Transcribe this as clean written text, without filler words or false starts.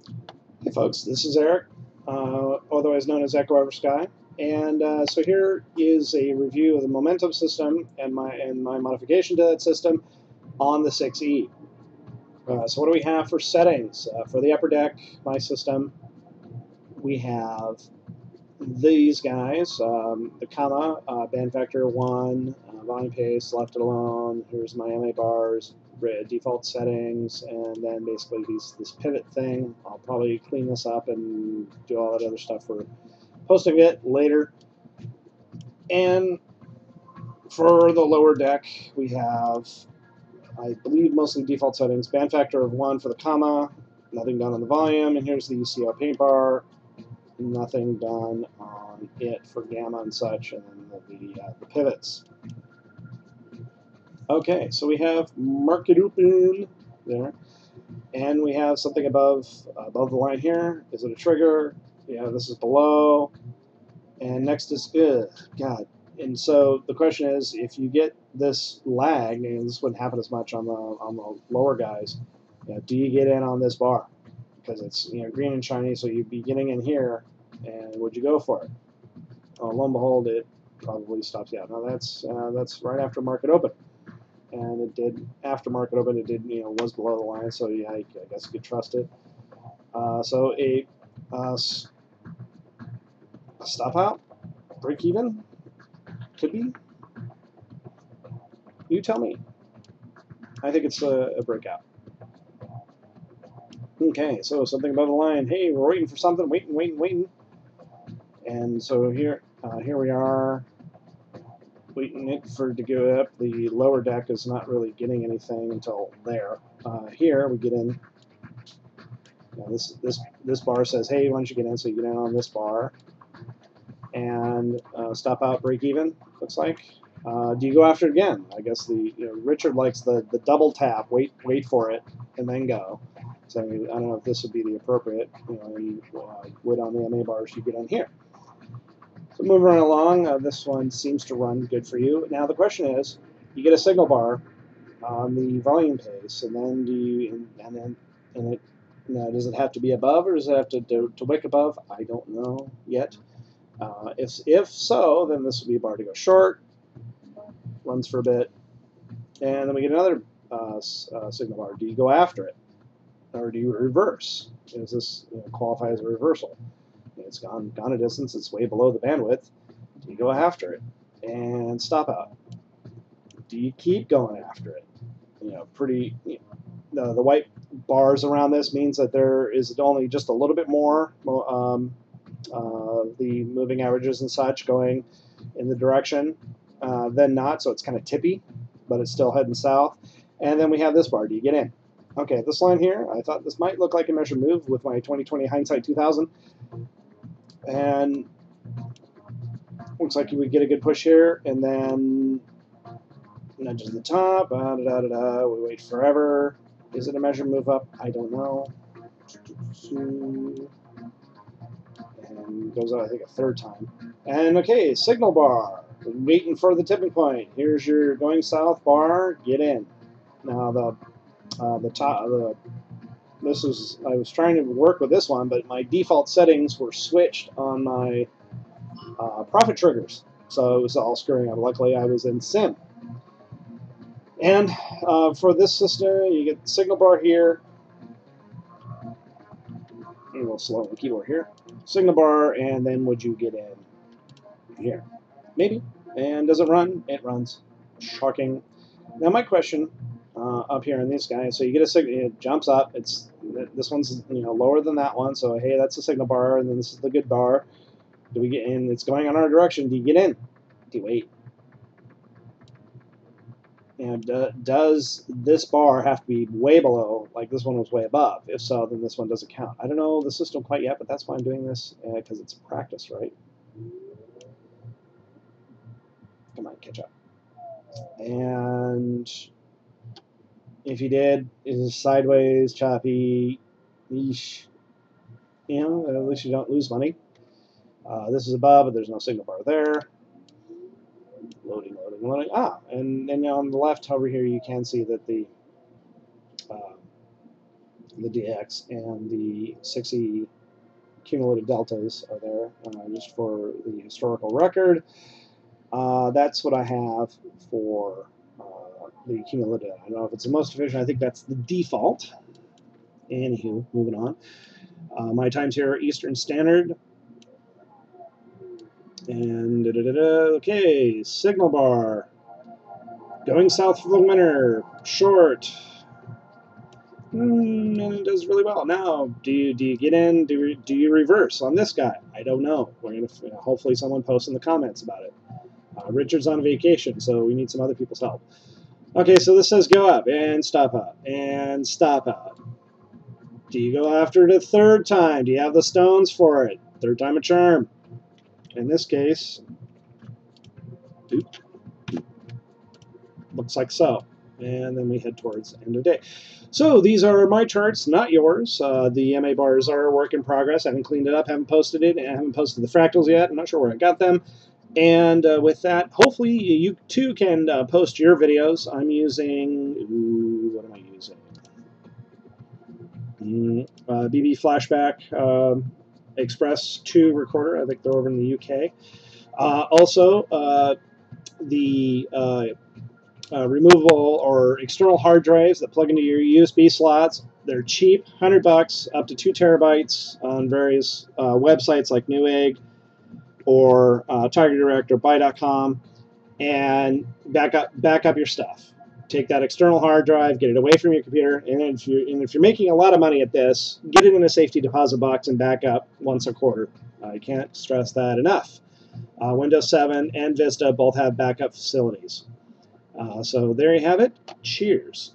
Hey folks, this is Eric, otherwise known as Echo Over Sky, and so here is a review of the momentum system and my modification to that system on the 6E. So what do we have for settings for the upper deck? My system, we have these guys: the comma, band factor 1, volume pace, left it alone. Here's my MA bars, default settings, and then basically this pivot thing. I'll probably clean this up and do all that other stuff for posting it later. And for the lower deck, we have, I believe, mostly default settings. Band factor of 1 for the comma, nothing done on the volume, and here's the UCO paint bar. Nothing done on it for gamma and such, and then the pivots. Okay, so we have market open there, and we have something above the line here. Is it a trigger? Yeah, this is below, and next is God. And so the question is, if you get this lag, and this wouldn't happen as much on the lower guys, do you get in on this bar? Because it's green and shiny, so you'd be getting in here, and would you go for it? Lo and behold, it probably stops you out. Now that's right after market open, and it did after market open. It did was below the line, so yeah, I guess you could trust it. So a stop out, break even, could be. You tell me. I think it's a breakout. Okay, so something above the line. Hey, we're waiting for something. Waiting. And so here we are, waiting it for it to go up. The lower deck is not really getting anything until there. Here we get in. This bar says, hey, why don't you get in? So you get in on this bar, and stop out, break even. Looks like. Do you go after it again? I guess Richard likes the double tap. Wait for it, and then go. So I don't know if this would be the appropriate. You would on the MA bars, you get on here. So moving right along, this one seems to run good for you. Now the question is, you get a signal bar on the volume pace, and then does it have to be above, or does it have to wick above? I don't know yet. If so, then this would be a bar to go short. Runs for a bit, and then we get another signal bar. Do you go after it, or do you reverse? Does this qualify as a reversal? It's gone a distance. It's way below the bandwidth. Do you go after it and stop out? Do you keep going after it? The white bars around this means that there is only just a little bit more the moving averages and such going in the direction than not, so it's kind of tippy, but it's still heading south. And then we have this bar. Do you get in? Okay, this line here, I thought this might look like a measured move with my 2020 hindsight 2000. And looks like you would get a good push here, and then nudges to the top. We wait forever. Is it a measured move up? I don't know. And goes out, I think, a third time. And okay, signal bar. Waiting for the tipping point. Here's your going south bar. Get in. Now the top. This is, I was trying to work with this one, but my default settings were switched on my profit triggers, so it was all screwing up. Luckily, I was in sim. And for this system, you get the signal bar here. A little slow on the keyboard here. Signal bar, and then would you get in here? Maybe. And does it run? It runs. Shocking. Now my question up here in this guy, so you get a signal, it jumps up. This one's lower than that one, so hey, that's the signal bar, and then this is the good bar. Do we get in? It's going on our direction. Do you get in? Do you wait? And does this bar have to be way below, like this one was way above? If so, then this one doesn't count. I don't know the system quite yet, but that's why I'm doing this, because it's practice, right? Come on, catch up. And if you did, is sideways, choppy, yeesh. At least you don't lose money. This is above, but there's no signal bar there. Loading. And then on the left over here, you can see that the the DX and the 6E cumulative deltas are there, just for the historical record. That's what I have for the cumulative. I don't know if it's the most efficient. I think that's the default. Anywho, moving on. My times here are Eastern Standard. And okay, signal bar. Going south for the winner. Short. And it does really well. Now, do you get in? Do you reverse on this guy? I don't know. We're gonna hopefully someone posts in the comments about it. Richard's on vacation, so we need some other people's help. Okay, so this says go up and stop up and stop up. Do you go after it a third time? Do you have the stones for it? Third time a charm. In this case, looks like so. And then we head towards the end of the day. So these are my charts, not yours. The MA bars are a work in progress. I haven't cleaned it up, haven't posted it, and I haven't posted the fractals yet. I'm not sure where I got them. And with that, hopefully you too can post your videos. I'm using, what am I using? BB Flashback Express 2 recorder. I think they're over in the UK. Also, the removable or external hard drives that plug into your USB slots. They're cheap, $100, up to 2 terabytes on various websites like Newegg or Tiger Direct or Buy.com, and back up your stuff. Take that external hard drive, get it away from your computer, and if you're making a lot of money at this, get it in a safety deposit box and back up once a quarter. I can't stress that enough. Windows 7 and Vista both have backup facilities. So there you have it. Cheers.